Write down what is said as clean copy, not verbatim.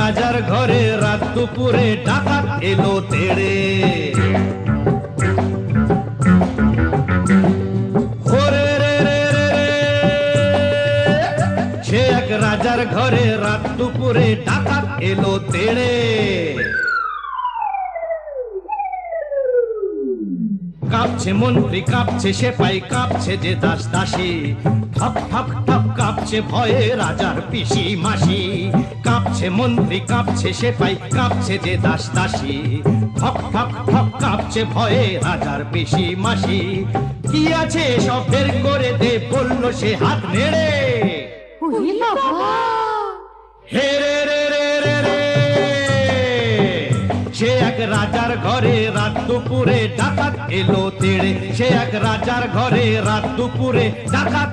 রাজার ঘরে রাত দুপুরে ডাকাত এলো তেড়ে। ওরে রে রে রে রে, সে এক রাজার ঘরে রাত দুপুরে ডাকাত এলো তেড়ে। কাঁপছে মন্ত্রী, কাঁপছে সেপাই, কাঁপছে যে দাস দাসী, ঠক ঠক ঠক কাঁপছে ভয়ে রাজার পিসি মাসি। কাঁপছে মন্ত্রী, কাঁপছে সেপাই, কাঁপছে যে দাস দাসী, ঠক ঠক ঠক কাঁপছে ভয়ে রাজার পিসি মাসি। কি আছে সব বের করে দে, বলল সে হাত নেড়ে। হে রে রে রে রে রে, সে এক রাজার ঘরে রাত দুপুরে ডাকাত এলো তেড়ে। সে এক রাজার ঘরে রাত দুপুরে ডাকাত